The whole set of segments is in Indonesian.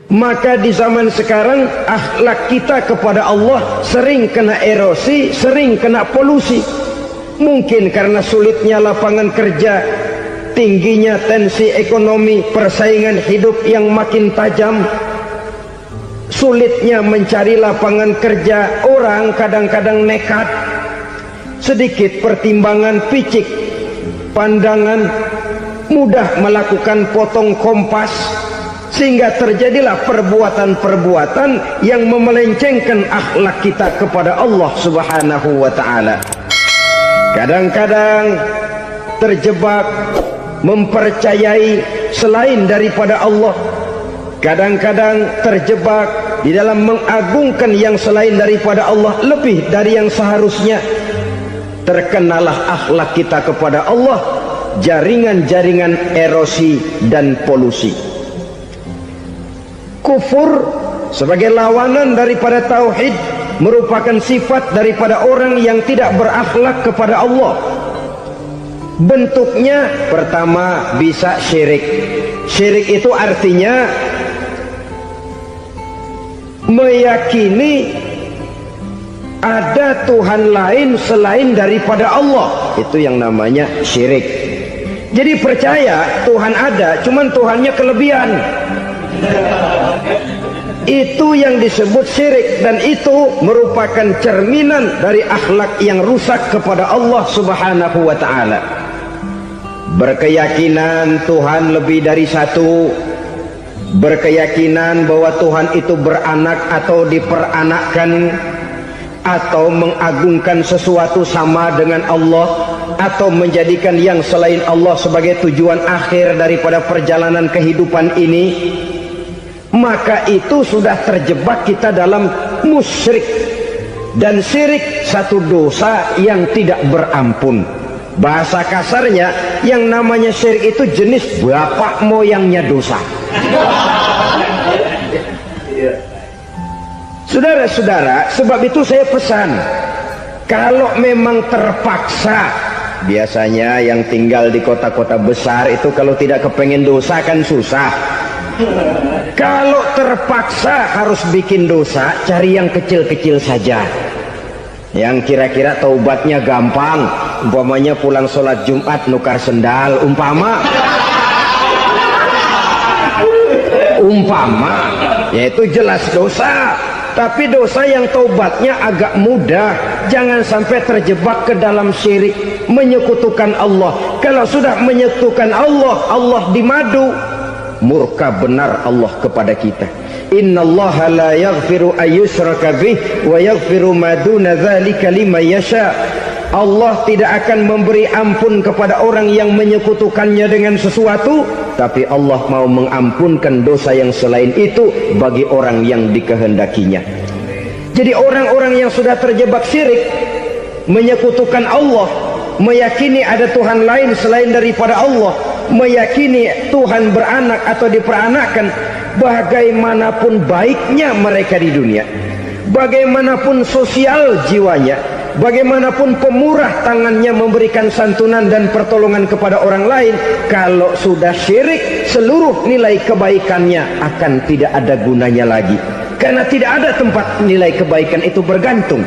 Maka di zaman sekarang akhlak kita kepada Allah sering kena erosi, sering kena polusi. Mungkin karena sulitnya lapangan kerja, tingginya tensi ekonomi, persaingan hidup yang makin tajam, sulitnya mencari lapangan kerja, orang kadang-kadang nekat, sedikit pertimbangan picik, pandangan, mudah melakukan potong kompas, sehingga terjadilah perbuatan-perbuatan yang memelencengkan akhlak kita kepada Allah Subhanahu wa ta'ala. Kadang-kadang terjebak mempercayai selain daripada Allah, kadang-kadang terjebak di dalam mengagungkan yang selain daripada Allah lebih dari yang seharusnya. Terkenalah akhlak kita kepada Allah jaringan-jaringan erosi dan polusi. Kufur sebagai lawanan daripada tauhid merupakan sifat daripada orang yang tidak berakhlak kepada Allah. Bentuknya pertama bisa syirik. Syirik itu artinya meyakini ada Tuhan lain selain daripada Allah. Itu yang namanya syirik. Jadi percaya Tuhan ada, cuman Tuhannya kelebihan. Itu yang disebut syirik, dan itu merupakan cerminan dari akhlak yang rusak kepada Allah Subhanahu wa ta'ala. Berkeyakinan Tuhan lebih dari satu, berkeyakinan bahwa Tuhan itu beranak atau diperanakkan, atau mengagungkan sesuatu sama dengan Allah, atau menjadikan yang selain Allah sebagai tujuan akhir daripada perjalanan kehidupan ini, maka itu sudah terjebak kita dalam musyrik. Dan syirik satu dosa yang tidak berampun. Bahasa kasarnya, yang namanya syirik itu jenis bapak moyangnya dosa. Saudara-saudara, sebab itu saya pesan, kalau memang terpaksa, biasanya yang tinggal di kota-kota besar itu kalau tidak kepengen dosa kan susah. Kalau terpaksa harus bikin dosa, cari yang kecil-kecil saja, yang kira-kira taubatnya gampang. Umpamanya pulang sholat Jumat nukar sendal, umpama, yaitu jelas dosa. Tapi dosa yang taubatnya agak mudah. Jangan sampai terjebak ke dalam syirik, menyekutukan Allah. Kalau sudah menyekutukan Allah, Allah dimadu, murka benar Allah kepada kita. Innallaha la yaghfiru ayyushraka bih wa yaghfiru ma duna dzalika liman yasha. Allah tidak akan memberi ampun kepada orang yang menyekutukannya dengan sesuatu, tapi Allah mau mengampunkan dosa yang selain itu bagi orang yang dikehendakinya. Jadi orang-orang yang sudah terjebak syirik, menyekutukan Allah, meyakini ada Tuhan lain selain daripada Allah, meyakini Tuhan beranak atau diperanakkan, bagaimanapun baiknya mereka di dunia, bagaimanapun sosial jiwanya, bagaimanapun pemurah tangannya memberikan santunan dan pertolongan kepada orang lain, kalau sudah syirik, seluruh nilai kebaikannya akan tidak ada gunanya lagi, karena tidak ada tempat nilai kebaikan itu bergantung.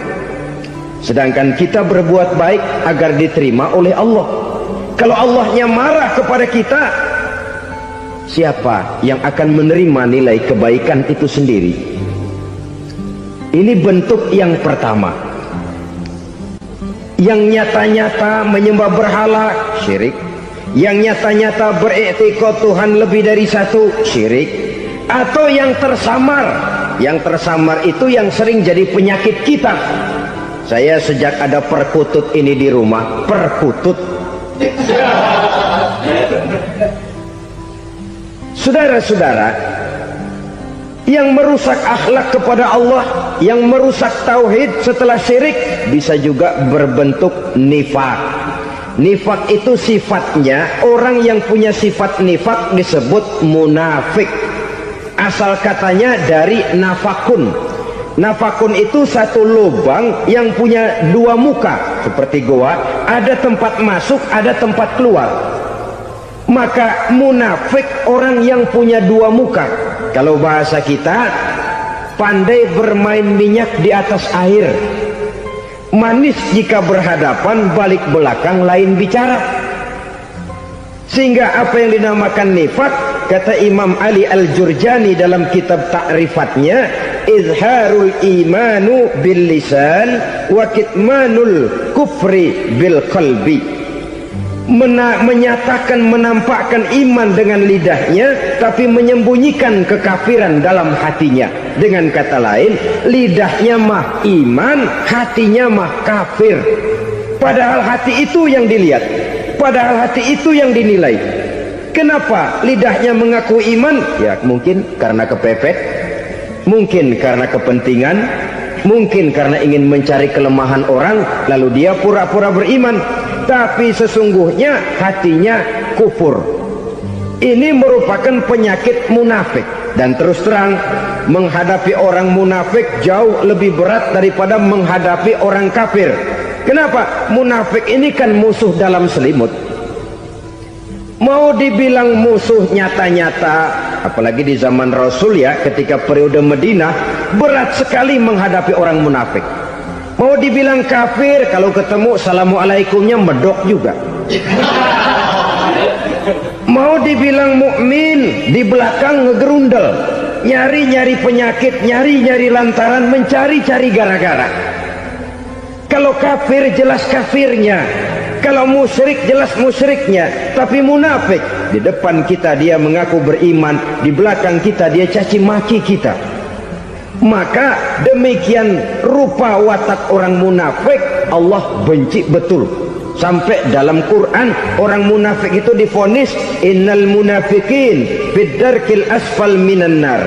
Sedangkan kita berbuat baik agar diterima oleh Allah. Kalau Allahnya marah kepada kita, siapa yang akan menerima nilai kebaikan itu sendiri? Ini bentuk yang pertama. Yang nyata-nyata menyembah berhala, syirik. Yang nyata-nyata beriktikad Tuhan lebih dari satu, syirik. Atau yang tersamar. Yang tersamar itu yang sering jadi penyakit kita. Saya sejak ada perkutut ini di rumah, perkutut. Saudara-saudara, yang merusak akhlak kepada Allah, yang merusak tauhid setelah syirik, bisa juga berbentuk nifak. Nifak itu sifatnya, orang yang punya sifat nifak disebut munafik. Asal katanya dari nafakun. Nafakun itu satu lubang yang punya dua muka seperti goa, ada tempat masuk, ada tempat keluar. Maka munafik orang yang punya dua muka. Kalau bahasa kita, pandai bermain minyak di atas air, manis jika berhadapan, balik belakang lain bicara. Sehingga apa yang dinamakan nifak, kata Imam Ali Al-Jurjani dalam kitab ta'rifatnya, izharul imanu bil lisan wa kitmanul kufri bil qalbi. Menyatakan, menampakkan iman dengan lidahnya, tapi menyembunyikan kekafiran dalam hatinya. Dengan kata lain, lidahnya mah iman, hatinya mah kafir. Padahal hati itu yang dilihat, padahal hati itu yang dinilai. Kenapa lidahnya mengaku iman? Ya mungkin karena kepepet, mungkin karena kepentingan, mungkin karena ingin mencari kelemahan orang, lalu dia pura-pura beriman. Tapi sesungguhnya hatinya kufur. Ini merupakan penyakit munafik. Dan terus terang, menghadapi orang munafik jauh lebih berat daripada menghadapi orang kafir. Kenapa? Munafik ini kan musuh dalam selimut. Mau dibilang musuh nyata-nyata, apalagi di zaman Rasul ya, ketika periode Madinah, berat sekali menghadapi orang munafik. Mau dibilang kafir, kalau ketemu assalamualaikumnya medok juga. Mau dibilang mukmin, di belakang ngegerundel, nyari-nyari penyakit, nyari-nyari lantaran, mencari-cari gara-gara. Kalau kafir jelas kafirnya, kalau musyrik jelas musyriknya. Tapi munafik, di depan kita dia mengaku beriman, di belakang kita dia caci maki kita. Maka demikian rupa watak orang munafik Allah benci betul. Sampai dalam Quran orang munafik itu divonis innal munafikin fid darkil asfal minan nar.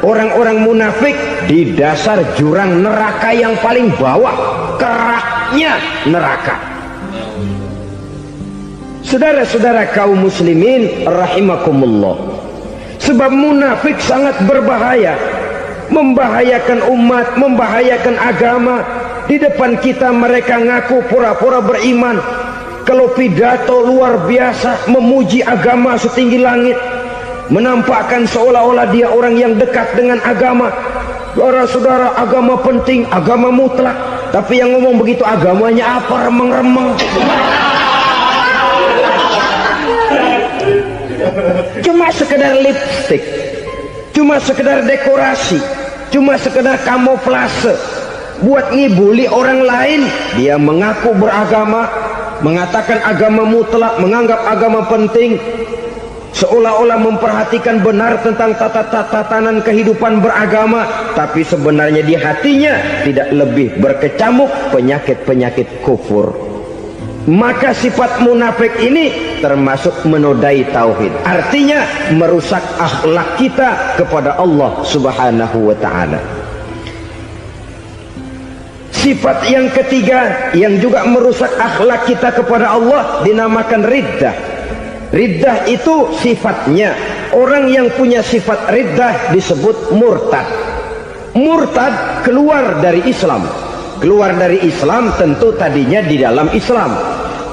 Orang-orang munafik di dasar jurang neraka yang paling bawah, keraknya neraka. Saudara-saudara kaum muslimin rahimakumullah, sebab munafik sangat berbahaya, membahayakan umat, membahayakan agama. Di depan kita mereka ngaku pura-pura beriman, kalau pidato luar biasa memuji agama setinggi langit, menampakkan seolah-olah dia orang yang dekat dengan agama. Saudara-saudara, agama penting, agama mutlak. Tapi yang ngomong begitu agamanya apa? Remeng-remeng. Cuma sekedar lipstick, cuma sekedar dekorasi, cuma sekedar kamuflase buat ngibuli orang lain. Dia mengaku beragama, mengatakan agama mutlak, menganggap agama penting, seolah-olah memperhatikan benar tentang tatanan kehidupan beragama, tapi sebenarnya di hatinya tidak lebih berkecamuk penyakit-penyakit kufur. Maka sifat munafik ini termasuk menodai tauhid, artinya merusak akhlak kita kepada Allah Subhanahu wa ta'ala. Sifat yang ketiga yang juga merusak akhlak kita kepada Allah dinamakan riddah. Riddah itu sifatnya, orang yang punya sifat riddah disebut murtad. Murtad keluar dari Islam. Keluar dari Islam tentu tadinya di dalam Islam.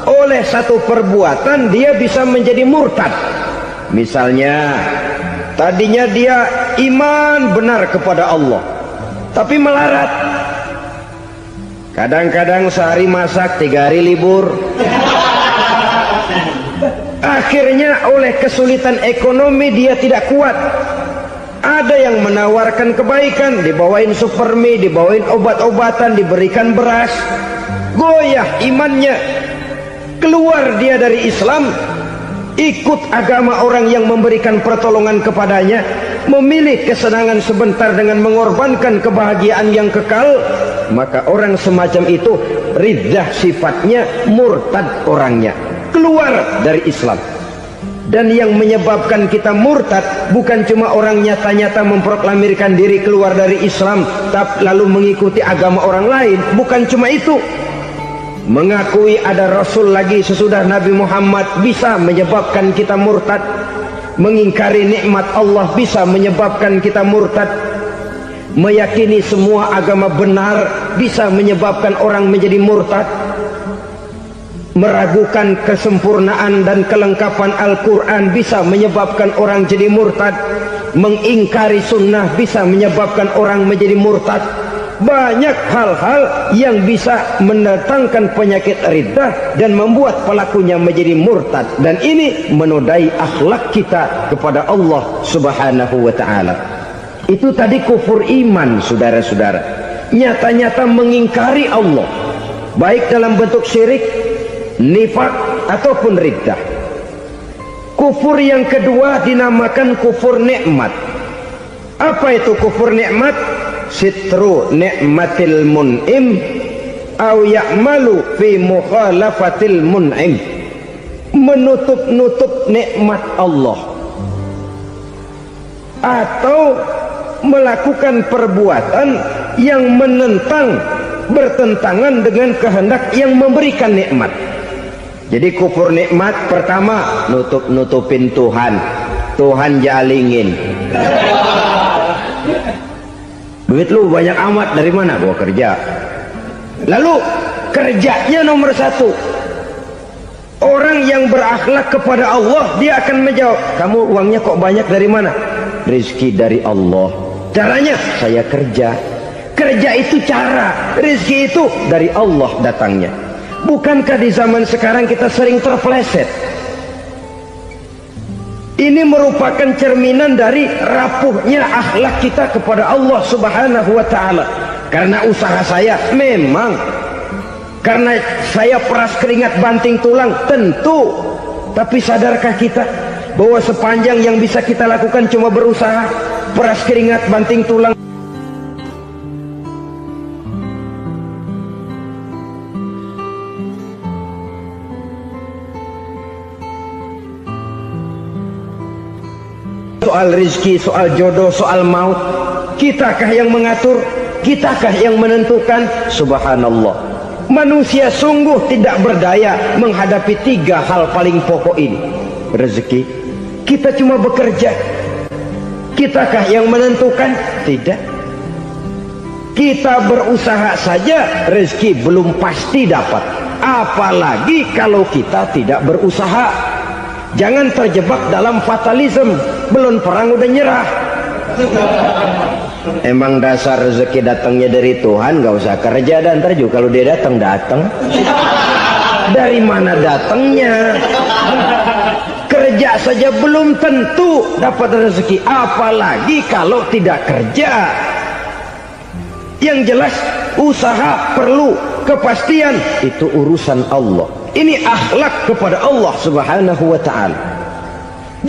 Oleh satu perbuatan dia bisa menjadi murtad. Misalnya tadinya dia iman benar kepada Allah, tapi melarat. Kadang-kadang sehari masak, 3 hari libur. Akhirnya oleh kesulitan ekonomi dia tidak kuat. Ada yang menawarkan kebaikan, dibawain supermi, dibawain obat-obatan, diberikan beras. Goyah imannya, keluar dia dari Islam, ikut agama orang yang memberikan pertolongan kepadanya, memilih kesenangan sebentar dengan mengorbankan kebahagiaan yang kekal. Maka orang semacam itu riddah sifatnya, murtad orangnya, keluar dari Islam. Dan yang menyebabkan kita murtad bukan cuma orang nyata-nyata memproklamirkan diri keluar dari Islam tapi lalu mengikuti agama orang lain. Bukan cuma itu, mengakui ada Rasul lagi sesudah Nabi Muhammad bisa menyebabkan kita murtad. Mengingkari nikmat Allah bisa menyebabkan kita murtad. Meyakini semua agama benar bisa menyebabkan orang menjadi murtad. Meragukan kesempurnaan dan kelengkapan Al-Quran bisa menyebabkan orang jadi murtad. Mengingkari sunnah bisa menyebabkan orang menjadi murtad. Banyak hal-hal yang bisa mendatangkan penyakit riddah dan membuat pelakunya menjadi murtad, dan ini menodai akhlak kita kepada Allah Subhanahu wa ta'ala. Itu tadi kufur iman, saudara-saudara. Nyata-nyata mengingkari Allah, baik dalam bentuk syirik, nifak ataupun riddah. Kufur yang kedua dinamakan kufur nikmat. Apa itu kufur nikmat? Sitru ni'matil mun'im au ya'malu fi mukhalafatil mun'im. Menutup-nutup nikmat Allah atau melakukan perbuatan yang menentang, bertentangan dengan kehendak yang memberikan nikmat. Jadi kufur nikmat pertama, nutup-nutupin Tuhan. Tuhan jalingin. Duit lu banyak amat, dari mana? Gua kerja. Lalu kerjanya nomor satu. Orang yang berakhlak kepada Allah, dia akan menjawab, kamu uangnya kok banyak, dari mana? Rizki dari Allah. Caranya, saya kerja. Kerja itu cara, rizki itu dari Allah datangnya. Bukankah di zaman sekarang kita sering terpeleset? Ini merupakan cerminan dari rapuhnya akhlak kita kepada Allah Subhanahu wa ta'ala. Karena usaha saya memang, karena saya peras keringat banting tulang, tentu. Tapi sadarkah kita bahwa sepanjang yang bisa kita lakukan cuma berusaha, peras keringat banting tulang? Soal rizki, soal jodoh, soal maut, kitakah yang mengatur? Kitakah yang menentukan? Subhanallah. Manusia sungguh tidak berdaya menghadapi tiga hal paling pokok ini. Rezeki, kita cuma bekerja. Kitakah yang menentukan? Tidak. Kita berusaha saja, rezeki belum pasti dapat. Apalagi kalau kita tidak berusaha. Jangan terjebak dalam fatalisme. Belum perang udah nyerah. Emang dasar rezeki datangnya dari Tuhan, gak usah kerja, dan ntar juga kalau dia datang. Dari mana datangnya? Kerja saja belum tentu dapat rezeki, apalagi kalau tidak kerja. Yang jelas usaha perlu kepastian, itu urusan Allah. Ini akhlak kepada Allah Subhanahu wa ta'ala.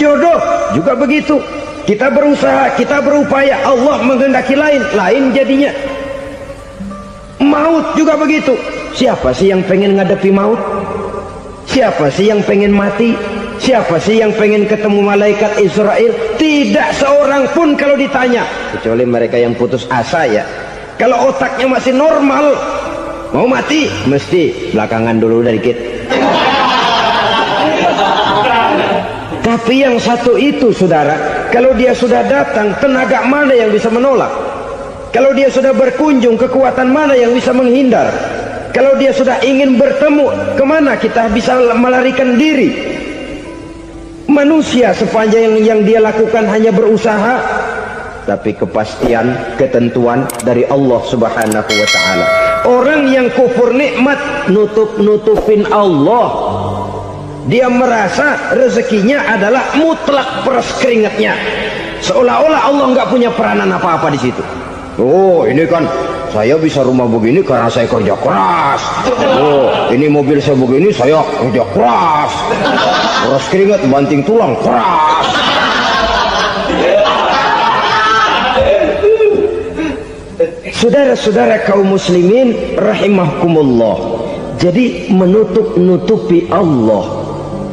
Jodoh juga begitu. Kita berusaha, kita berupaya, Allah menghendaki lain jadinya. Maut juga begitu. Siapa sih yang pengen ngadepi maut? Siapa sih yang pengen mati? Siapa sih yang pengen ketemu malaikat Israel? Tidak seorang pun kalau ditanya, kecuali mereka yang putus asa ya. Kalau otaknya masih normal, mau mati mesti belakangan dulu dikit. Tapi yang satu itu, saudara, kalau dia sudah datang, tenaga mana yang bisa menolak? Kalau dia sudah berkunjung, kekuatan mana yang bisa menghindar? Kalau dia sudah ingin bertemu, kemana kita bisa melarikan diri? Manusia sepanjang yang dia lakukan hanya berusaha, tapi kepastian, ketentuan dari Allah Subhanahu wa ta'ala. Orang yang kufur nikmat, nutupin Allah. Dia merasa rezekinya adalah mutlak peras keringatnya, seolah-olah Allah nggak punya peranan apa-apa di situ. Oh, ini kan saya bisa rumah begini karena saya kerja keras. Oh, ini mobil saya begini, saya kerja keras. Peras keringat, banting tulang, keras. Saudara-saudara kaum muslimin rahimakumullah. Jadi menutup-nutupi Allah.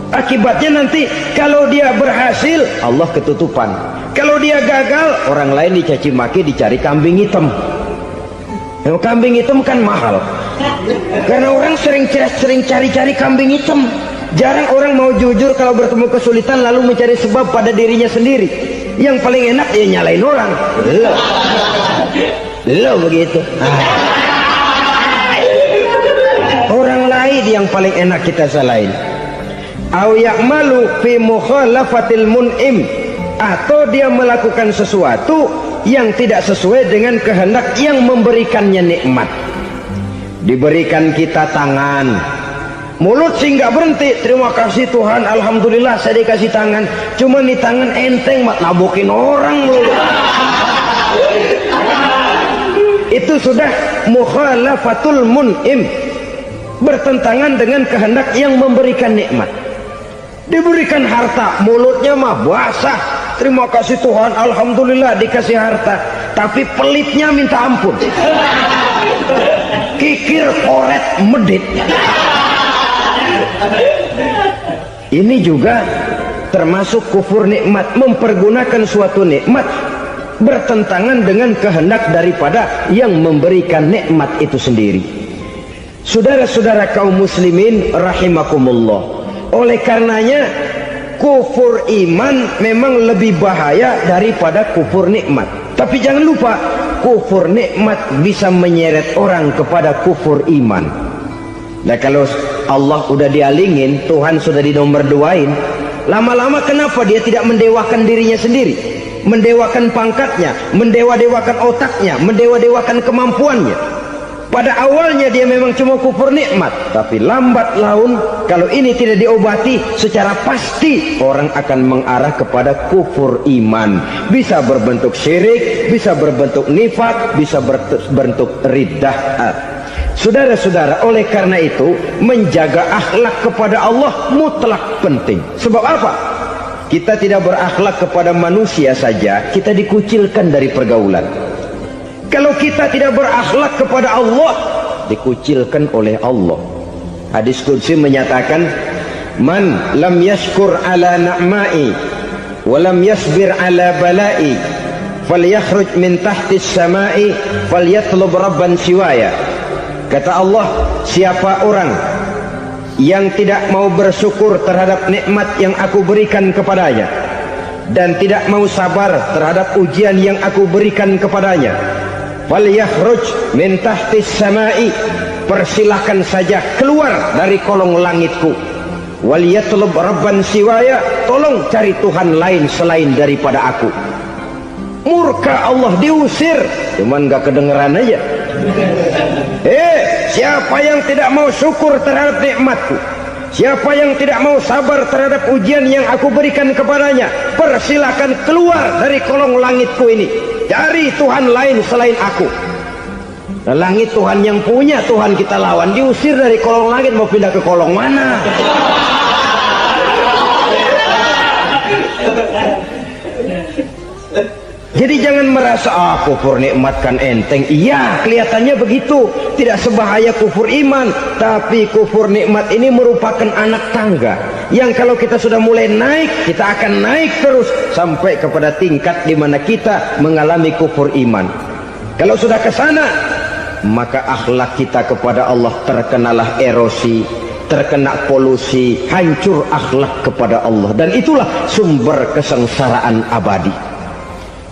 Akibatnya nanti kalau dia berhasil, Allah ketutupan. Kalau dia gagal, orang lain dicaci maki, dicari kambing hitam. Yang kambing hitam kan mahal. Karena orang sering cari-cari kambing hitam. Jarang orang mau jujur kalau bertemu kesulitan lalu mencari sebab pada dirinya sendiri. Yang paling enak ya nyalain orang. Lo begitu. Orang lain lagi yang paling enak kita salahin. Au ya'malu fi mukhalafatil mun'im, atau dia melakukan sesuatu yang tidak sesuai dengan kehendak yang memberikannya nikmat. Diberikan kita tangan, mulut sih nggak berhenti, terima kasih Tuhan, alhamdulillah saya dikasih tangan. Cuma nih tangan enteng mat nabokin orang loh. Itu sudah mukhalafatul mun'im, bertentangan dengan kehendak yang memberikan nikmat. Diberikan harta, mulutnya mah basah, terima kasih Tuhan, alhamdulillah dikasih harta, tapi pelitnya minta ampun, kikir koret medit. Ini juga termasuk kufur nikmat, mempergunakan suatu nikmat bertentangan dengan kehendak daripada yang memberikan nikmat itu sendiri. Saudara-saudara kaum muslimin rahimakumullah, oleh karenanya kufur iman memang lebih bahaya daripada kufur nikmat. Tapi jangan lupa, kufur nikmat bisa menyeret orang kepada kufur iman. Nah kalau Allah udah dialingin, Tuhan sudah dinomor duain, lama-lama kenapa dia tidak mendewakan dirinya sendiri, mendewakan pangkatnya, mendewa-dewakan otaknya, mendewa-dewakan kemampuannya? Pada awalnya dia memang cuma kufur nikmat, tapi lambat laun kalau ini tidak diobati secara pasti orang akan mengarah kepada kufur iman. Bisa berbentuk syirik, bisa berbentuk nifak, bisa berbentuk riddah. Saudara-saudara, oleh karena itu menjaga akhlak kepada Allah mutlak penting. Sebab apa? Kita tidak berakhlak kepada manusia saja, kita dikucilkan dari pergaulan. Kalau kita tidak berakhlak kepada Allah, dikucilkan oleh Allah. Hadis qudsi menyatakan, man lam yashkur ala na'mai wa lam yasbir ala balai falyakhruj min tahtis samai falyatlub rabban siwaya. Kata Allah, siapa orang yang tidak mau bersyukur terhadap nikmat yang aku berikan kepadanya dan tidak mau sabar terhadap ujian yang aku berikan kepadanya, falyakhruj min tahtis samai, persilahkan saja keluar dari kolong langitku, waliyatlub rabban siwaya, tolong cari Tuhan lain selain daripada aku. Murka Allah, diusir, cuman gak kedengeran aja. Siapa yang tidak mau syukur terhadap nikmatku, siapa yang tidak mau sabar terhadap ujian yang aku berikan kepadanya, persilahkan keluar dari kolong langitku ini, cari Tuhan lain selain aku. Langit Tuhan yang punya, Tuhan kita lawan, diusir dari kolong langit, mau pindah ke kolong mana? Jadi jangan merasa kufur nikmat kan enteng. Iya, kelihatannya begitu, tidak sebahaya kufur iman. Tapi kufur nikmat ini merupakan anak tangga yang kalau kita sudah mulai naik, kita akan naik terus sampai kepada tingkat di mana kita mengalami kufur iman. Kalau sudah ke sana, maka akhlak kita kepada Allah terkenalah erosi, terkena polusi, hancur akhlak kepada Allah, dan itulah sumber kesengsaraan abadi.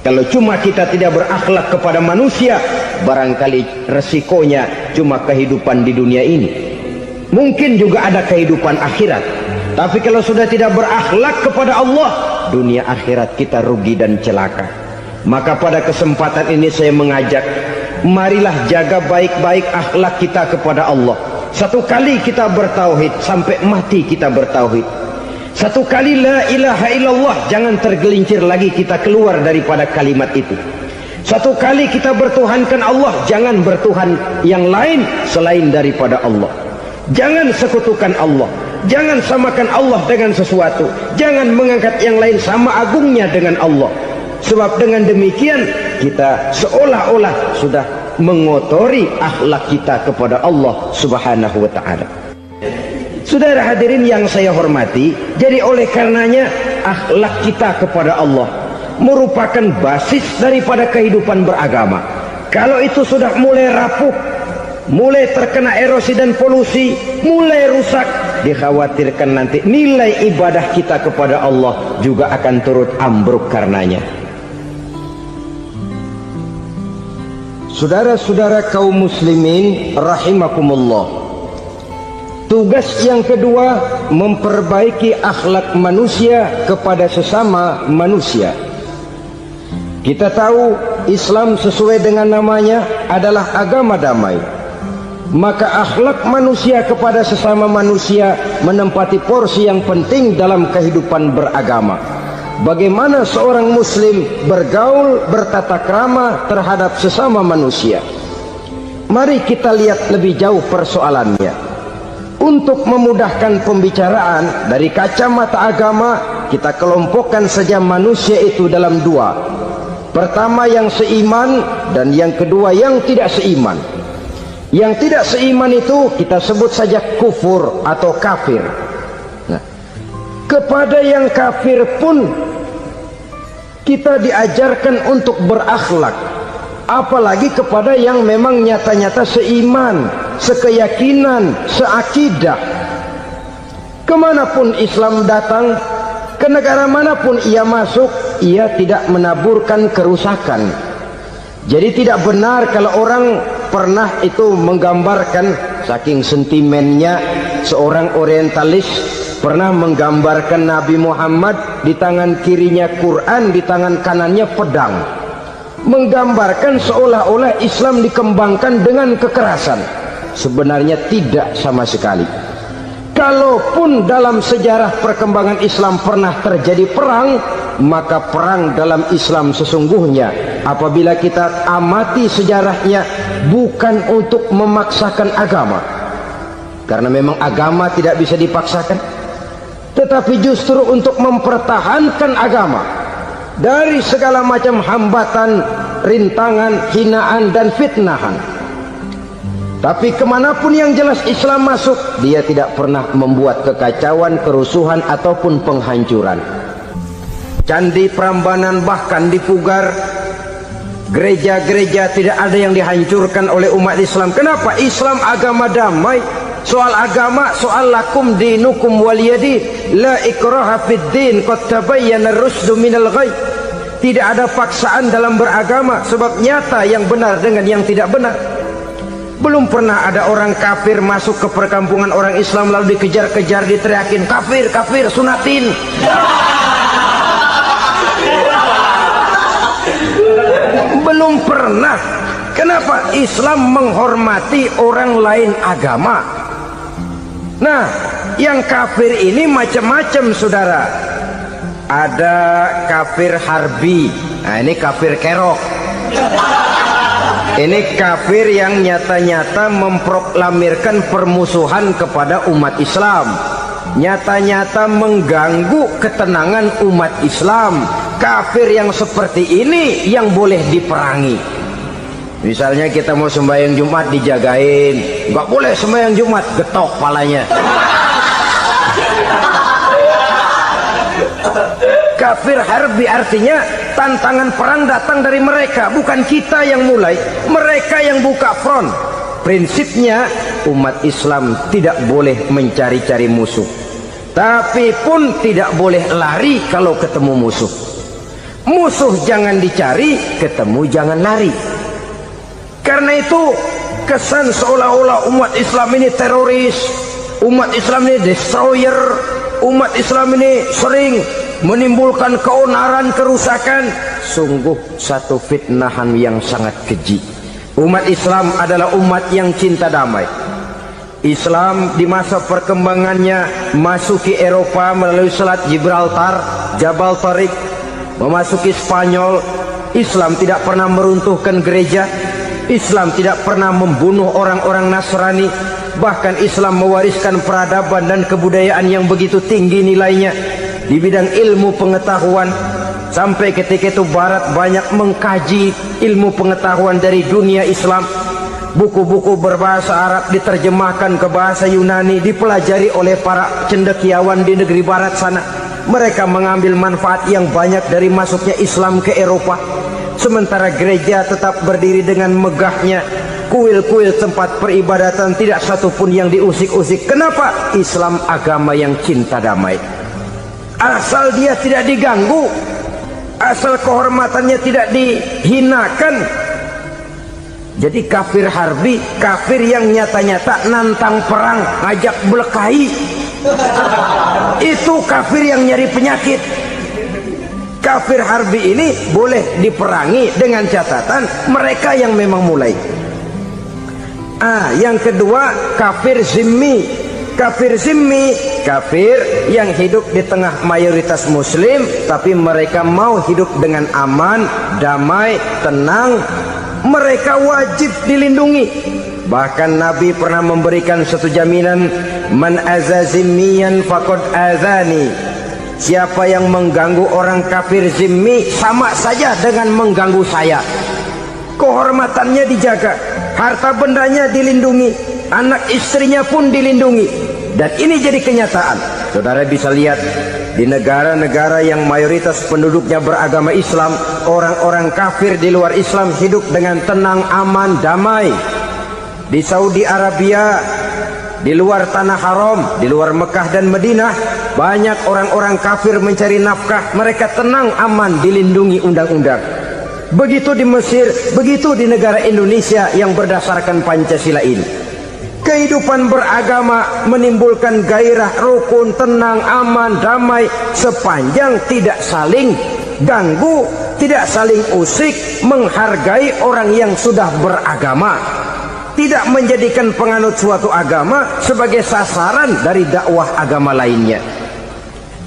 Kalau cuma kita tidak berakhlak kepada manusia, barangkali resikonya cuma kehidupan di dunia ini. Mungkin juga ada kehidupan akhirat. Tapi kalau sudah tidak berakhlak kepada Allah, dunia akhirat kita rugi dan celaka. Maka pada kesempatan ini saya mengajak, marilah jaga baik-baik akhlak kita kepada Allah. Satu kali kita bertauhid, sampai mati kita bertauhid. Satu kali la ilaha illallah, jangan tergelincir lagi kita keluar daripada kalimat itu. Satu kali kita bertuhankan Allah, jangan bertuhan yang lain selain daripada Allah. Jangan sekutukan Allah, jangan samakan Allah dengan sesuatu, jangan mengangkat yang lain sama agungnya dengan Allah. Sebab dengan demikian kita seolah-olah sudah mengotori akhlak kita kepada Allah Subhanahu wa ta'ala. Saudara hadirin yang saya hormati, jadi oleh karenanya akhlak kita kepada Allah merupakan basis daripada kehidupan beragama. Kalau itu sudah mulai rapuh, mulai terkena erosi dan polusi, mulai rusak, dikhawatirkan nanti nilai ibadah kita kepada Allah juga akan turut ambruk karenanya. Saudara-saudara kaum muslimin rahimakumullah, Tugas yang kedua, memperbaiki akhlak manusia kepada sesama manusia. Kita tahu Islam sesuai dengan namanya adalah agama damai. Maka akhlak manusia kepada sesama manusia menempati porsi yang penting dalam kehidupan beragama. Bagaimana seorang muslim bergaul, bertata krama terhadap sesama manusia. Mari kita lihat lebih jauh persoalannya. Untuk memudahkan pembicaraan dari kacamata agama, kita kelompokkan saja manusia itu dalam dua. Pertama yang seiman, dan yang kedua yang tidak seiman. Yang tidak seiman itu kita sebut saja kufur atau kafir. Nah, kepada yang kafir pun kita diajarkan untuk berakhlak, apalagi kepada yang memang nyata-nyata seiman, sekeyakinan, seakidah. Kemanapun Islam datang, ke negara manapun ia masuk, ia tidak menaburkan kerusakan. Jadi tidak benar kalau orang pernah itu menggambarkan, saking sentimennya seorang orientalis pernah menggambarkan Nabi Muhammad di tangan kirinya Quran, di tangan kanannya pedang, menggambarkan seolah-olah Islam dikembangkan dengan kekerasan. Sebenarnya tidak sama sekali. Kalaupun dalam sejarah perkembangan Islam pernah terjadi perang, maka perang dalam Islam sesungguhnya apabila kita amati sejarahnya bukan untuk memaksakan agama, karena memang agama tidak bisa dipaksakan, tetapi justru untuk mempertahankan agama dari segala macam hambatan, rintangan, hinaan dan fitnahan. Tapi kemanapun yang jelas Islam masuk, dia tidak pernah membuat kekacauan, kerusuhan ataupun penghancuran. Candi Prambanan bahkan dipugar, gereja-gereja tidak ada yang dihancurkan oleh umat Islam. Kenapa? Islam agama damai. Soal agama, soal lakum dinukum waliyadin, la ikraha fid din, qad tabayyana ar-rusdu minal ghayy. Tidak ada paksaan dalam beragama, sebab nyata yang benar dengan yang tidak benar. Belum pernah ada orang kafir masuk ke perkampungan orang Islam lalu dikejar-kejar, diteriakin kafir, kafir, sunatin. Belum pernah. Kenapa? Islam menghormati orang lain agama. Nah, yang kafir ini macam-macam, saudara. Ada kafir harbi. Nah, ini kafir kerok. Ini kafir yang nyata-nyata memproklamirkan permusuhan kepada umat Islam, nyata-nyata mengganggu ketenangan umat Islam. Kafir yang seperti ini yang boleh diperangi. Misalnya kita mau sembahyang Jumat dijagain, nggak boleh sembahyang Jumat, getok palanya. Kafir harbi artinya tantangan perang datang dari mereka, bukan kita yang mulai, mereka yang buka front. Prinsipnya umat Islam tidak boleh mencari-cari musuh, tapi pun tidak boleh lari kalau ketemu musuh. Musuh jangan dicari, ketemu jangan lari. Karena itu kesan seolah-olah umat Islam ini teroris, umat Islam ini destroyer, umat Islam ini sering menimbulkan keonaran, kerusakan. Sungguh satu fitnahan yang sangat keji. Umat Islam adalah umat yang cinta damai. Islam di masa perkembangannya masuki Eropa melalui Selat Gibraltar, Jabal Tariq, memasuki Spanyol. Islam tidak pernah meruntuhkan gereja, Islam tidak pernah membunuh orang-orang Nasrani. Bahkan Islam mewariskan peradaban dan kebudayaan yang begitu tinggi nilainya di bidang ilmu pengetahuan. Sampai ketika itu Barat banyak mengkaji ilmu pengetahuan dari dunia Islam. Buku-buku berbahasa Arab diterjemahkan ke bahasa Yunani, dipelajari oleh para cendekiawan di negeri Barat sana. Mereka mengambil manfaat yang banyak dari masuknya Islam ke Eropa. Sementara gereja tetap berdiri dengan megahnya. Kuil-kuil tempat peribadatan tidak satupun yang diusik-usik. Kenapa? Islam agama yang cinta damai. Asal dia tidak diganggu, asal kehormatannya tidak dihinakan, Jadi kafir harbi, kafir yang nyata-nyata nantang perang, ngajak berkelahi. Itu kafir yang nyari penyakit. Kafir harbi ini boleh diperangi dengan catatan mereka yang memang mulai. Yang kedua, kafir zimmi. Kafir zimmi, kafir yang hidup di tengah mayoritas muslim, tapi mereka mau hidup dengan aman, damai, tenang. Mereka wajib dilindungi. Bahkan Nabi pernah memberikan satu jaminan, man azazimiyan faqad azani. Siapa yang mengganggu orang kafir zimmi sama saja dengan mengganggu saya. Kehormatannya dijaga, harta bendanya dilindungi, anak istrinya pun dilindungi. Dan ini jadi kenyataan. Saudara bisa lihat di negara-negara yang mayoritas penduduknya beragama Islam, orang-orang kafir di luar Islam hidup dengan tenang, aman, damai. Di Saudi Arabia, di luar tanah haram, di luar Mekah dan Madinah, banyak orang-orang kafir mencari nafkah. Mereka tenang, aman, dilindungi undang-undang. Begitu di Mesir, begitu di negara Indonesia yang berdasarkan Pancasila ini. Kehidupan beragama menimbulkan gairah, rukun, tenang, aman, damai, sepanjang tidak saling ganggu, tidak saling usik, menghargai orang yang sudah beragama, tidak menjadikan penganut suatu agama sebagai sasaran dari dakwah agama lainnya.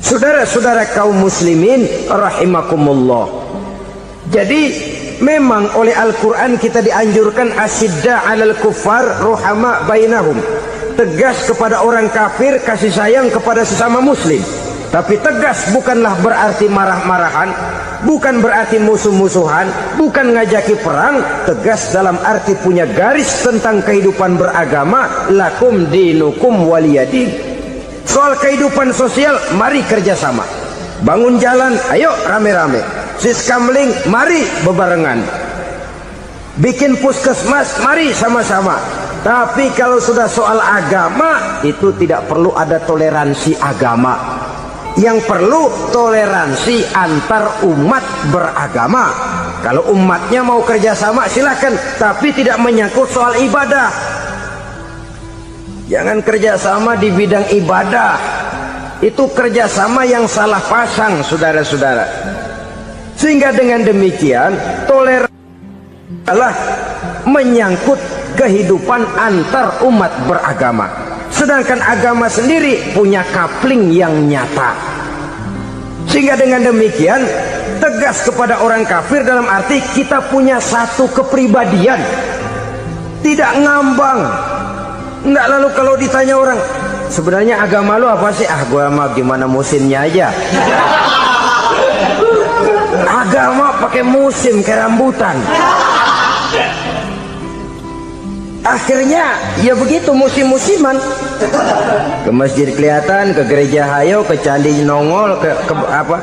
Saudara-saudara kaum muslimin rahimakumullah. Jadi memang oleh Al-Quran kita dianjurkan asyidda 'alal kuffar ruhama bainahum. Tegas kepada orang kafir, kasih sayang kepada sesama muslim. Tapi tegas bukanlah berarti marah-marahan, bukan berarti musuh-musuhan, bukan ngajaki perang. Tegas dalam arti punya garis tentang kehidupan beragama, lakum dinukum waliyadin. Soal kehidupan sosial, mari kerjasama. Bangun jalan, ayo rame-rame. Siskamling, mari bebarengan. Bikin puskesmas, mari sama-sama. Tapi kalau sudah soal agama, itu tidak perlu ada toleransi agama. Yang perlu toleransi antar umat beragama. Kalau umatnya mau kerjasama silakan, tapi tidak menyangkut soal ibadah. Jangan kerjasama di bidang ibadah. Itu kerjasama yang salah pasang, saudara-saudara. Sehingga dengan demikian toleransi adalah menyangkut kehidupan antar umat beragama. Sedangkan agama sendiri punya kapling yang nyata. Sehingga dengan demikian tegas kepada orang kafir dalam arti kita punya satu kepribadian, tidak ngambang. Enggak, lalu kalau ditanya orang, sebenarnya agama lu apa sih? Gua mah gimana musimnya aja. Agama pakai musim kayak rambutan. Akhirnya ya begitu, musim-musiman. Ke masjid kelihatan, ke gereja hayo, ke candi nongol, ke apa?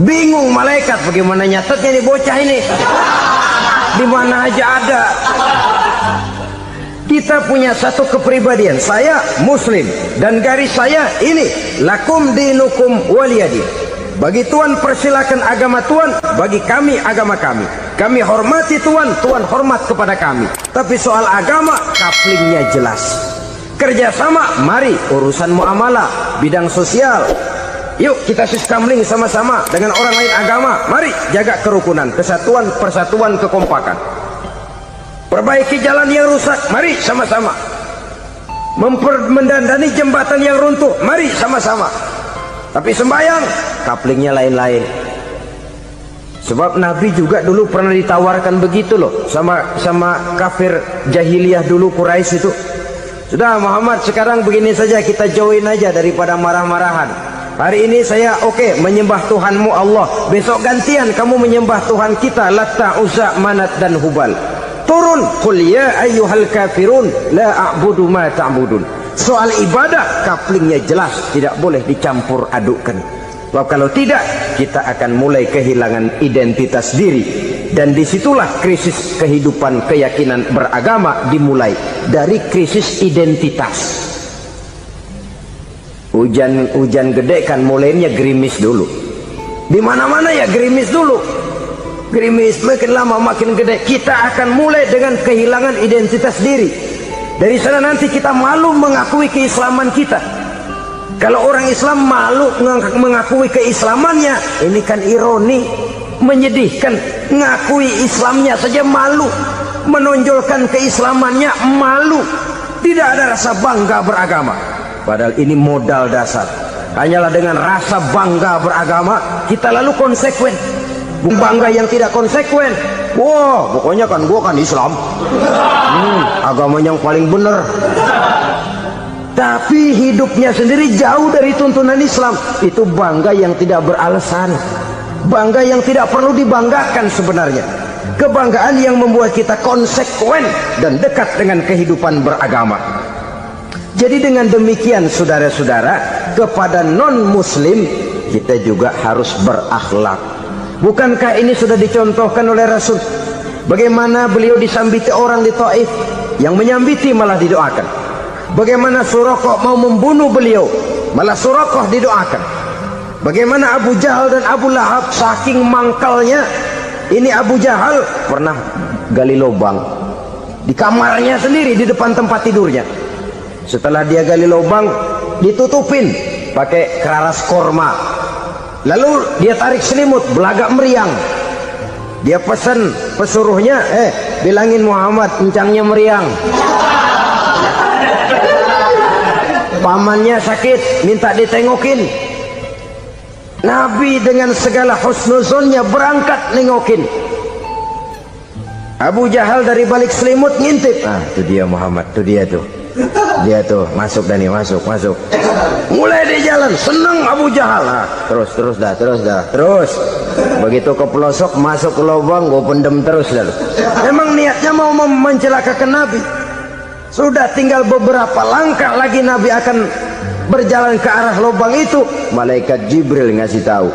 Bingung malaikat bagaimana nyatetnya nih bocah ini. Di mana aja ada. Kita punya satu kepribadian. Saya muslim dan garis saya ini, lakum dinukum waliyadin. Bagi Tuhan persilakan agama Tuhan, bagi kami agama kami. Kami hormati Tuhan, Tuhan hormat kepada kami. Tapi soal agama, kaplingnya jelas. Kerjasama, mari urusan muamalah, bidang sosial. Yuk kita siskamling sama-sama dengan orang lain agama. Mari jaga kerukunan, kesatuan, persatuan, kekompakan. Perbaiki jalan yang rusak, mari sama-sama. Mendandani jembatan yang runtuh, mari sama-sama. Tapi sembahyang, kaplingnya lain-lain. Sebab Nabi juga dulu pernah ditawarkan begitu loh sama kafir jahiliyah dulu, Quraisy itu. Sudah Muhammad, sekarang begini saja, kita join aja daripada marah-marahan. Hari ini saya oke, menyembah Tuhanmu Allah. Besok gantian kamu menyembah Tuhan kita, Latta, Uzza, Manat dan Hubal. Turun, qul ya ayyuhal kafirun la a'budu ma ta'budun. Soal ibadah kaplingnya jelas, tidak boleh dicampur adukkan. Sebab kalau tidak, kita akan mulai kehilangan identitas diri. Dan disitulah krisis kehidupan keyakinan beragama dimulai. Dari krisis identitas. Hujan gede kan mulainya gerimis dulu. Di mana-mana ya gerimis dulu. gerimis, makin lama makin gede. Kita akan mulai dengan kehilangan identitas diri. Dari sana nanti kita malu mengakui keislaman kita. Kalau orang Islam malu mengakui keislamannya, ini kan ironi, menyedihkan. Ngakui Islamnya saja malu, menonjolkan keislamannya malu, tidak ada rasa bangga beragama. Padahal ini modal dasar. Hanyalah dengan rasa bangga beragama kita lalu konsekuen. Bangga yang tidak konsekuen, wah pokoknya kan gua kan Islam, agama yang paling benar. Tapi hidupnya sendiri jauh dari tuntunan Islam. Itu bangga yang tidak beralasan, bangga yang tidak perlu dibanggakan sebenarnya. Kebanggaan yang membuat kita konsekuen dan dekat dengan kehidupan beragama. Jadi dengan demikian saudara-saudara, kepada non-muslim kita juga harus berakhlak. Bukankah ini sudah dicontohkan oleh Rasul? Bagaimana beliau disambiti orang di Taif, yang menyambiti malah didoakan. Bagaimana Suraqah mau membunuh beliau, malah Suraqah didoakan. Bagaimana Abu Jahal dan Abu Lahab saking mangkalnya. Ini Abu Jahal pernah gali lubang di kamarnya sendiri, di depan tempat tidurnya. Setelah dia gali lubang, ditutupin pakai keraras korma. Lalu dia tarik selimut, belagak meriang. Dia pesan pesuruhnya, bilangin Muhammad encangnya meriang. Pamannya sakit, minta ditengokin. Nabi dengan segala husnuzonnya berangkat nengokin. Abu Jahal dari balik selimut ngintip. Ah, itu dia Muhammad, itu dia tuh. Dia tuh, masuk Dani, masuk. Mulai di jalan, senang Abu Jahal. Ah, terus dah. Begitu ke pelosok, masuk ke lubang, gua pendem terus lalu. Memang niatnya mau mencelakakan Nabi. Sudah tinggal beberapa langkah lagi Nabi akan berjalan ke arah lubang itu. Malaikat Jibril ngasih tahu,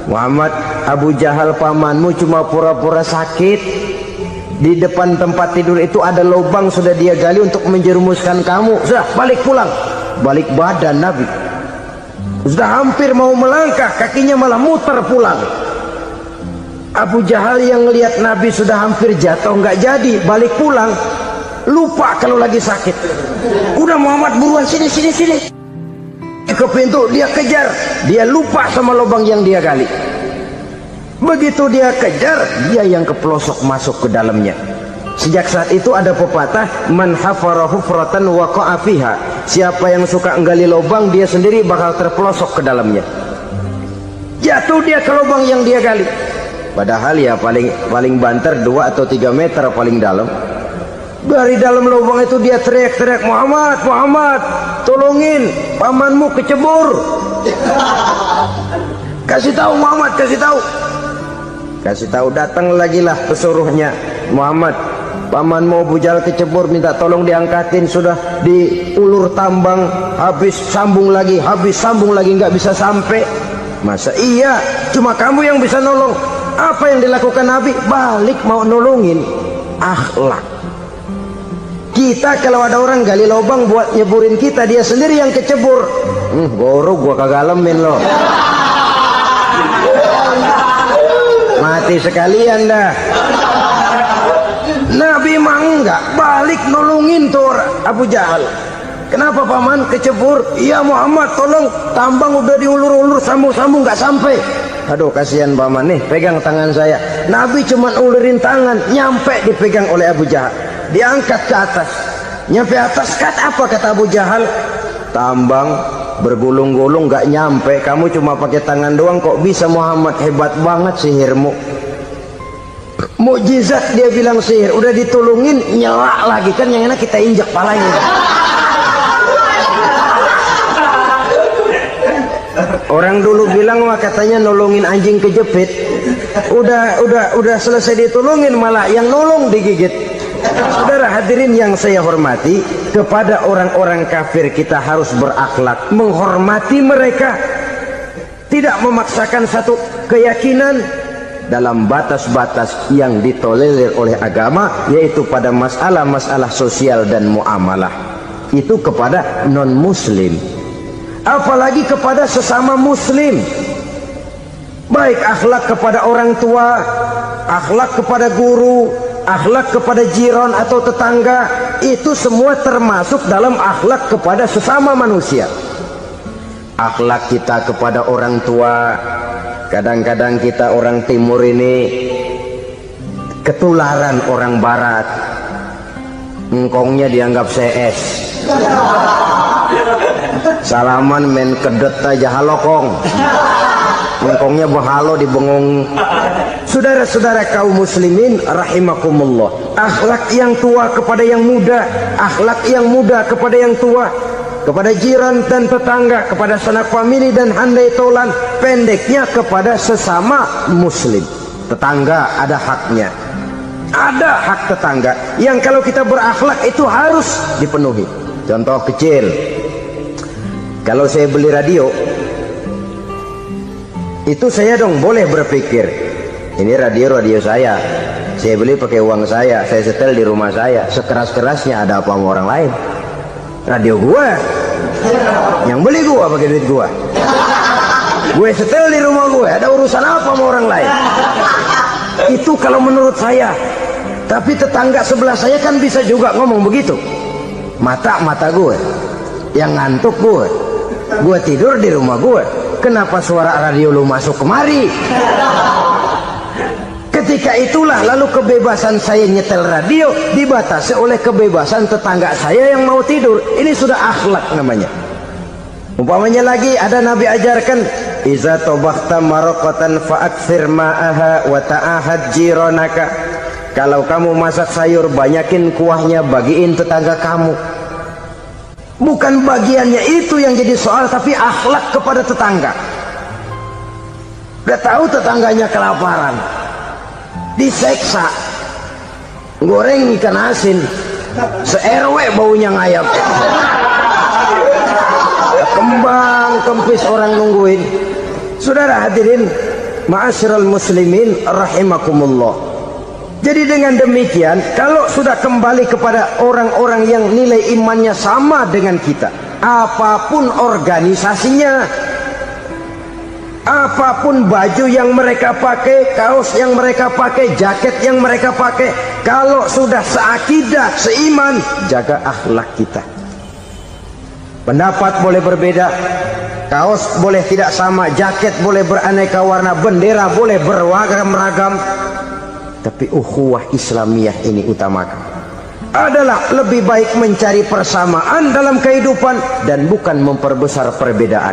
Muhammad, Abu Jahal pamanmu cuma pura-pura sakit. Di depan tempat tidur itu ada lubang sudah dia gali untuk menjerumuskan kamu. Sudah balik pulang. Balik badan Nabi. Sudah hampir mau melangkah, kakinya malah muter pulang. Abu Jahal yang ngelihat Nabi sudah hampir jatuh nggak jadi, balik pulang. Lupa kalau lagi sakit. Udah Muhammad buruan sini. Ke pintu dia kejar. Dia lupa sama lubang yang dia gali. Begitu dia kejar, dia yang ke pelosok masuk ke dalamnya. Sejak saat itu ada pepatah, man hafara hufratan waqa'a fiha. Siapa yang suka nggali lubang, dia sendiri bakal terpelosok ke dalamnya. Jatuh dia ke lubang yang dia gali. Padahal ya paling banter 2 atau 3 meter paling dalam. Dari dalam lubang itu dia teriak-teriak, Muhammad, tolongin, pamanmu kecebur. Kasih tahu Muhammad, kasih tahu. Datang lagi lah pesuruhnya, Muhammad, pamanmu Abu Jahal kecebur, minta tolong diangkatin. Sudah diulur tambang, habis sambung lagi, nggak bisa sampai. Masa iya, cuma kamu yang bisa nolong? Apa yang dilakukan Nabi? Balik mau nolongin. Akhlak. Kita kalau ada orang gali lubang buat nyeburin kita, dia sendiri yang kecebur. Gorok gua kagak lemin loh. Mati sekalian dah. Nabi mah enggak, balik nolongin tuh Abu Jahal. Kenapa paman kecebur? Iya Muhammad, tolong, tambang udah diulur-ulur, sambung-sambung nggak sampai. Aduh kasihan paman, nih pegang tangan saya. Nabi cuma ulurin tangan, nyampe dipegang oleh Abu Jahal. Diangkat ke atas, nyampe atas. Apa kata Abu Jahal? Tambang bergulung-gulung nggak nyampe, kamu cuma pakai tangan doang kok bisa Muhammad, hebat banget sihirmu. Mukjizat dia bilang sihir, udah ditolongin nyelak lagi, kan yang enak kita injak palanya. Orang dulu bilang wah katanya nolongin anjing kejepit, udah selesai ditolongin malah yang nolong digigit. Saudara hadirin yang saya hormati, kepada orang-orang kafir kita harus berakhlak, menghormati mereka, tidak memaksakan satu keyakinan dalam batas-batas yang ditolerir oleh agama, yaitu pada masalah-masalah sosial dan muamalah. Itu kepada non-muslim, apalagi kepada sesama muslim. Baik akhlak kepada orang tua, akhlak kepada guru, akhlak kepada jiran atau tetangga, itu semua termasuk dalam akhlak kepada sesama manusia. Akhlak kita kepada orang tua, kadang-kadang kita orang timur ini ketularan orang barat. Engkongnya dianggap CS, salaman main kedet aja halokong, engkongnya behalo dibengong. Saudara-saudara kaum muslimin rahimakumullah, akhlak yang tua kepada yang muda, akhlak yang muda kepada yang tua, kepada jiran dan tetangga, kepada sanak famili dan handai tolan, pendeknya kepada sesama muslim. Tetangga ada haknya, ada hak tetangga yang kalau kita berakhlak itu harus dipenuhi. Contoh kecil, kalau saya beli radio, itu saya dong boleh berpikir, ini radio saya beli pakai uang saya setel di rumah saya, sekeras-kerasnya ada apa sama orang lain? Radio gua, yang beli gua pakai duit gua, gue setel di rumah gue, ada urusan apa sama orang lain? Itu kalau menurut saya. Tapi tetangga sebelah saya kan bisa juga ngomong begitu. Mata gue yang ngantuk, gue tidur di rumah gue, kenapa suara radio lu masuk kemari? Ketika itulah lalu kebebasan saya nyetel radio dibatasi oleh kebebasan tetangga saya yang mau tidur. Ini sudah akhlak namanya. Umpamanya lagi ada Nabi ajarkan, iza tobakhta maraqatan fa'akthir ma'aha wa ta'ahad jiranaka. Kalau kamu masak sayur, banyakin kuahnya, bagiin tetangga kamu. Bukan bagiannya itu yang jadi soal, tapi akhlak kepada tetangga. Udah tahu tetangganya kelaparan, diseksa, goreng ikan asin, se-RW baunya ngayap, kembang kempis orang nungguin. Saudara hadirin ma'asyiral muslimin rahimakumullah. Jadi dengan demikian, kalau sudah kembali kepada orang-orang yang nilai imannya sama dengan kita, apapun organisasinya, apapun baju yang mereka pakai, kaos yang mereka pakai, jaket yang mereka pakai, kalau sudah seakidah, seiman, jaga akhlak kita. Pendapat boleh berbeda, kaos boleh tidak sama, jaket boleh beraneka warna, bendera boleh beragam-ragam, tapi ukhuwah Islamiyah ini utamakan. Adalah lebih baik mencari persamaan dalam kehidupan dan bukan memperbesar perbedaan.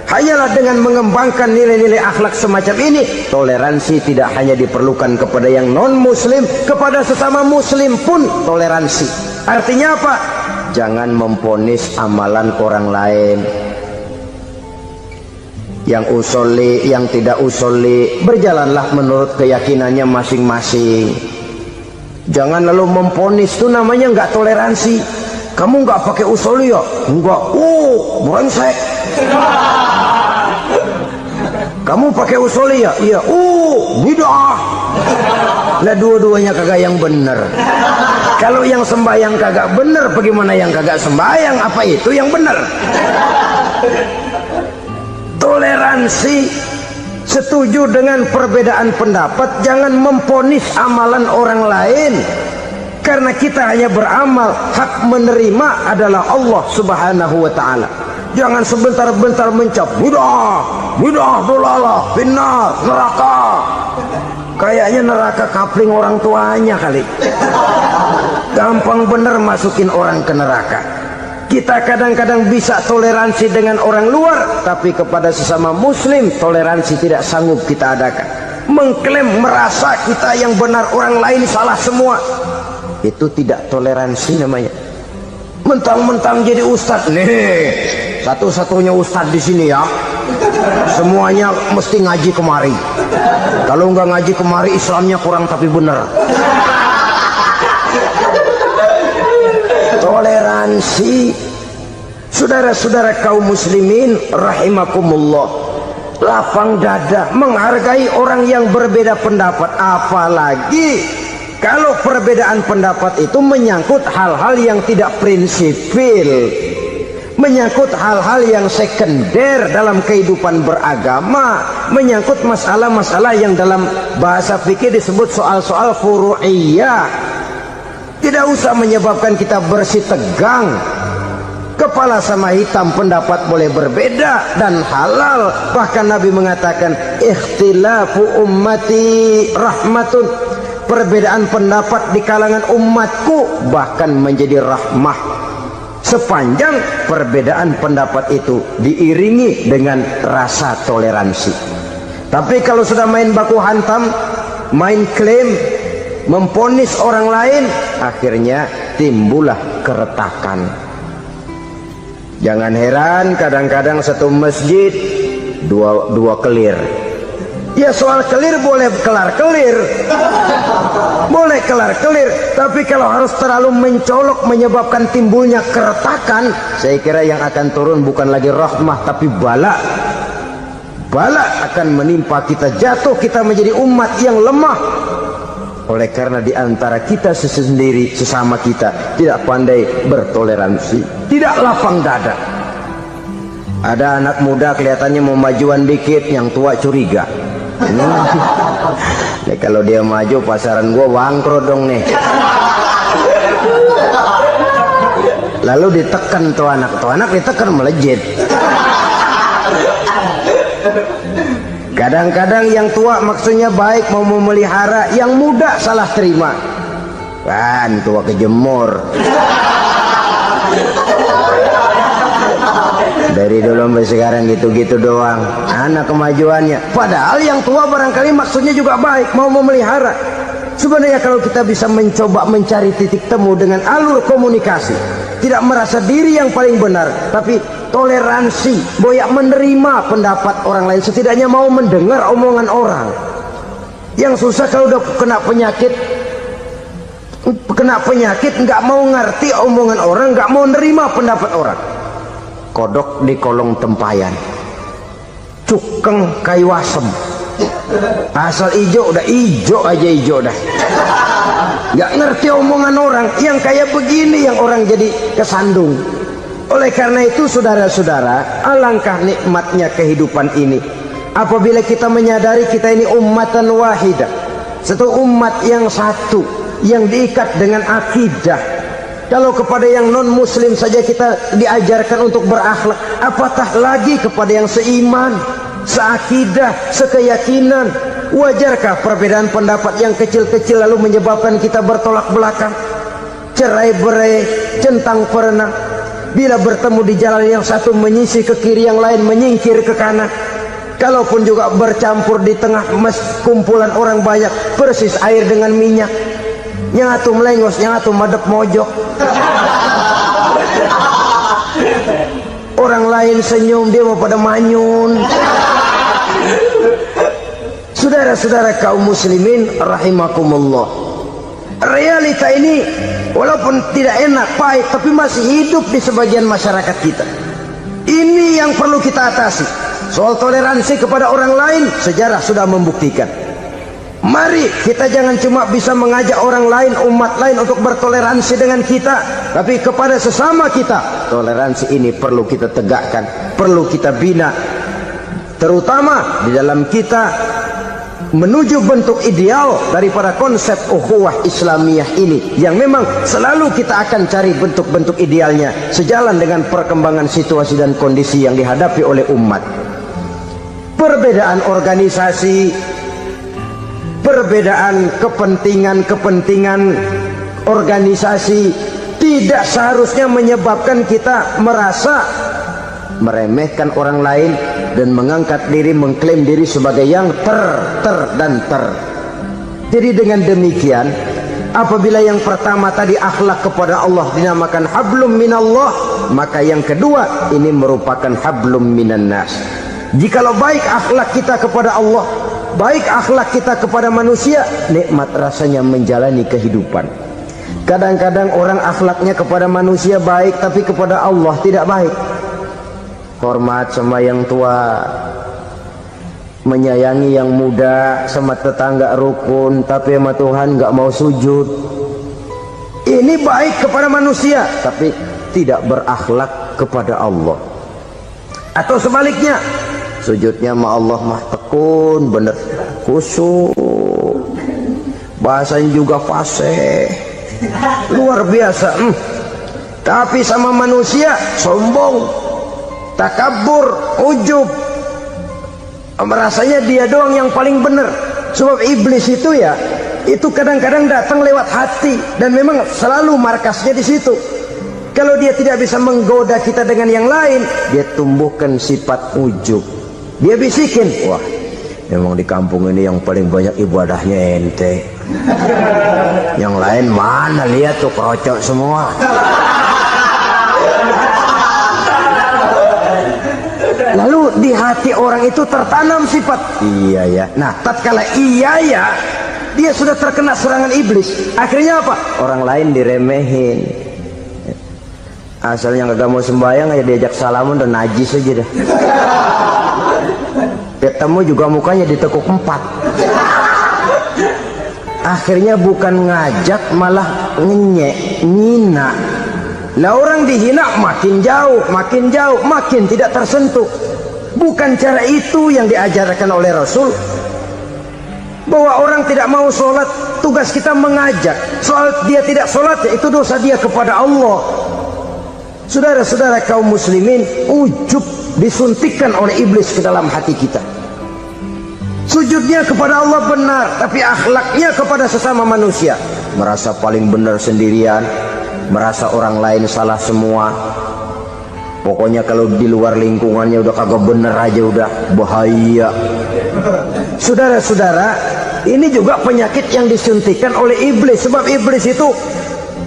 Hanyalah dengan mengembangkan nilai-nilai akhlak semacam ini, toleransi tidak hanya diperlukan kepada yang non-muslim, kepada sesama muslim pun toleransi. Artinya apa? Jangan memponis amalan orang lain. Yang usolli, yang tidak usolli, berjalanlah menurut keyakinannya masing-masing. Jangan lalu memponis, itu namanya nggak toleransi. Kamu nggak pakai usolli ya? Enggak. Brengsek. Kamu pakai usolli ya? Iya. Bid'ah. Lah dua-duanya kagak yang bener. Kalau yang sembahyang kagak bener, bagaimana yang kagak sembahyang? Apa itu yang bener? Toleransi, setuju dengan perbedaan pendapat, jangan memponis amalan orang lain. Karena kita hanya beramal, hak menerima adalah Allah Subhanahu wa ta'ala. Jangan sebentar-bentar mencap bid'ah dolalah, finnar, neraka. Kayaknya neraka kapling orang tuanya kali. Gampang bener masukin orang ke neraka. Kita kadang-kadang bisa toleransi dengan orang luar, tapi kepada sesama muslim toleransi tidak sanggup kita adakan. Mengklaim merasa kita yang benar, orang lain salah semua, itu tidak toleransi namanya. Mentang-mentang jadi ustadz nih, satu-satunya ustadz di sini ya, semuanya mesti ngaji kemari. Kalau nggak ngaji kemari Islamnya kurang tapi bener. Toleransi. Saudara-saudara kaum muslimin rahimakumullah, lapang dada menghargai orang yang berbeda pendapat, apalagi kalau perbedaan pendapat itu menyangkut hal-hal yang tidak prinsipil, menyangkut hal-hal yang sekunder dalam kehidupan beragama, menyangkut masalah-masalah yang dalam bahasa fikih disebut soal-soal furu'iyah. Tidak usah menyebabkan kita bersih tegang. Kepala sama hitam pendapat boleh berbeda dan halal. Bahkan Nabi mengatakan ikhtilafu ummati rahmatun, perbedaan pendapat di kalangan umatku bahkan menjadi rahmah, sepanjang perbedaan pendapat itu diiringi dengan rasa toleransi. Tapi kalau sudah main baku hantam, main klaim, memponis orang lain, akhirnya timbullah keretakan. Jangan heran kadang-kadang satu masjid dua kelir. Ya soal kelir boleh kelar-kelir, boleh kelar-kelir, tapi kalau harus terlalu mencolok menyebabkan timbulnya keretakan, saya kira yang akan turun bukan lagi rahmah tapi bala. Bala akan menimpa kita, jatuh kita menjadi umat yang lemah. Oleh karena di antara kita sendiri, sesama kita tidak pandai bertoleransi, tidak lapang dada. Ada anak muda kelihatannya mau majuan dikit, yang tua curiga. Nih, kalau dia maju pasaran gua bangkrut dong nih. Lalu ditekan tuh anak ditekan melejit. Kadang-kadang yang tua maksudnya baik, mau memelihara, yang muda salah terima. Kan tua kejemur. Dari dulu sampai sekarang gitu-gitu doang, anak kemajuannya. Padahal yang tua barangkali maksudnya juga baik, mau memelihara. Sebenarnya kalau kita bisa mencoba mencari titik temu dengan alur komunikasi, tidak merasa diri yang paling benar, tapi toleransi, boyak menerima pendapat orang lain, setidaknya mau mendengar omongan orang. Yang susah kalau udah kena penyakit nggak mau ngerti omongan orang, nggak mau nerima pendapat orang. Kodok di kolong tempayan, cukeng kayu asem, asal ijo udah ijo aja, ijo dah. Nggak ngerti omongan orang, yang kayak begini yang orang jadi kesandung. Oleh karena itu saudara-saudara, alangkah nikmatnya kehidupan ini apabila kita menyadari kita ini ummatan wahidah, satu umat yang satu, yang diikat dengan akidah. Kalau kepada yang non muslim saja kita diajarkan untuk berakhlak, apatah lagi kepada yang seiman, seakidah, sekeyakinan. Wajarkah perbedaan pendapat yang kecil-kecil lalu menyebabkan kita bertolak belakang, cerai-berai, centang perenang? Bila bertemu di jalan yang satu menyisih ke kiri, yang lain menyingkir ke kanan. Kalaupun juga bercampur di tengah kumpulan orang banyak, persis air dengan minyak. Yang atuh melengos, yang atuh madep mojok. Orang lain senyum, dia mau pada manyun. Saudara-saudara kaum muslimin rahimakumullah, realita ini walaupun tidak enak, pahit, tapi masih hidup di sebagian masyarakat kita. Ini yang perlu kita atasi. Soal toleransi kepada orang lain, sejarah sudah membuktikan. Mari kita jangan cuma bisa mengajak orang lain, umat lain untuk bertoleransi dengan kita, tapi kepada sesama kita toleransi ini perlu kita tegakkan, perlu kita bina, terutama di dalam kita menuju bentuk ideal daripada konsep ukhuwah Islamiyah ini, yang memang selalu kita akan cari bentuk-bentuk idealnya sejalan dengan perkembangan situasi dan kondisi yang dihadapi oleh umat. Perbedaan organisasi, perbedaan kepentingan organisasi tidak seharusnya menyebabkan kita merasa meremehkan orang lain dan mengangkat diri, mengklaim diri sebagai yang ter. Jadi dengan demikian, apabila yang pertama tadi akhlak kepada Allah dinamakan hablum minallah, maka yang kedua ini merupakan hablum minan nas. Jikalau baik akhlak kita kepada Allah, baik akhlak kita kepada manusia, nikmat rasanya menjalani kehidupan. Kadang-kadang orang akhlaknya kepada manusia baik, tapi kepada Allah tidak baik. Hormat sama yang tua, menyayangi yang muda, sama tetangga rukun, tapi sama Tuhan nggak mau sujud. Ini baik kepada manusia, tapi tidak berakhlak kepada Allah. Atau sebaliknya, sujudnya ma Allah mah tekun bener, khusyuk, bahasanya juga fasih, luar biasa. Tapi sama manusia sombong, takabur, ujub, merasanya dia doang yang paling benar. Sebab iblis itu ya, itu kadang-kadang datang lewat hati, dan memang selalu markasnya di situ. Kalau dia tidak bisa menggoda kita dengan yang lain, dia tumbuhkan sifat ujub. Dia bisikin, wah memang di kampung ini yang paling banyak ibadahnya ente. Yang lain mana, lihat tuh kerocok semua. Lalu di hati orang itu tertanam sifat iya ya. Nah, tatkala iya ya, dia sudah terkena serangan iblis. Akhirnya apa? Orang lain diremehin. Asalnya nggak mau sembahyang aja diajak salaman dan najis aja dah. Ketemu juga mukanya ditekuk 4. Akhirnya bukan ngajak malah ngenyek, nyina. Lah orang dihina makin jauh, makin tidak tersentuh. Bukan cara itu yang diajarkan oleh Rasul. Bahwa orang tidak mau sholat, tugas kita mengajak. Soal dia tidak sholat, ya itu dosa dia kepada Allah. Saudara-saudara kaum muslimin, ujub disuntikkan oleh iblis ke dalam hati kita. Sujudnya kepada Allah benar, tapi akhlaknya kepada sesama manusia merasa paling benar sendirian, merasa orang lain salah semua. Pokoknya kalau di luar lingkungannya udah kagak bener aja udah bahaya. Saudara-saudara, ini juga penyakit yang disuntikan oleh iblis. Sebab iblis itu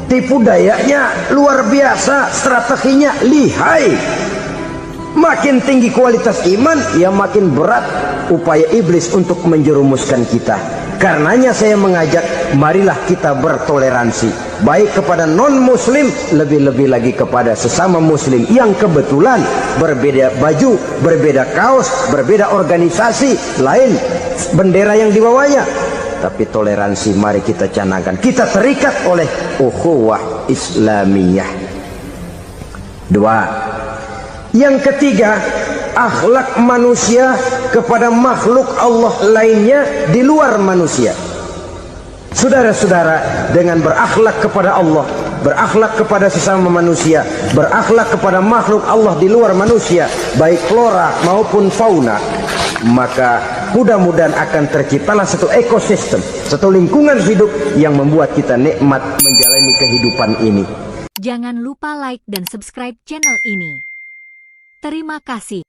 tipu dayanya luar biasa, strateginya lihai. Makin tinggi kualitas iman, ya makin berat upaya iblis untuk menjerumuskan kita. Karenanya saya mengajak, marilah kita bertoleransi, baik kepada non muslim, lebih-lebih lagi kepada sesama muslim yang kebetulan berbeda baju, berbeda kaos, berbeda organisasi, lain bendera yang dibawanya. Tapi toleransi mari kita canangkan. Kita terikat oleh ukhuwah Islamiyah. 2. Yang ketiga, akhlak manusia kepada makhluk Allah lainnya di luar manusia. Saudara-saudara, dengan berakhlak kepada Allah, berakhlak kepada sesama manusia, berakhlak kepada makhluk Allah di luar manusia, baik flora maupun fauna, maka mudah-mudahan akan terciptalah satu ekosistem, satu lingkungan hidup yang membuat kita nikmat menjalani kehidupan ini. Jangan lupa like dan subscribe channel ini. Terima kasih.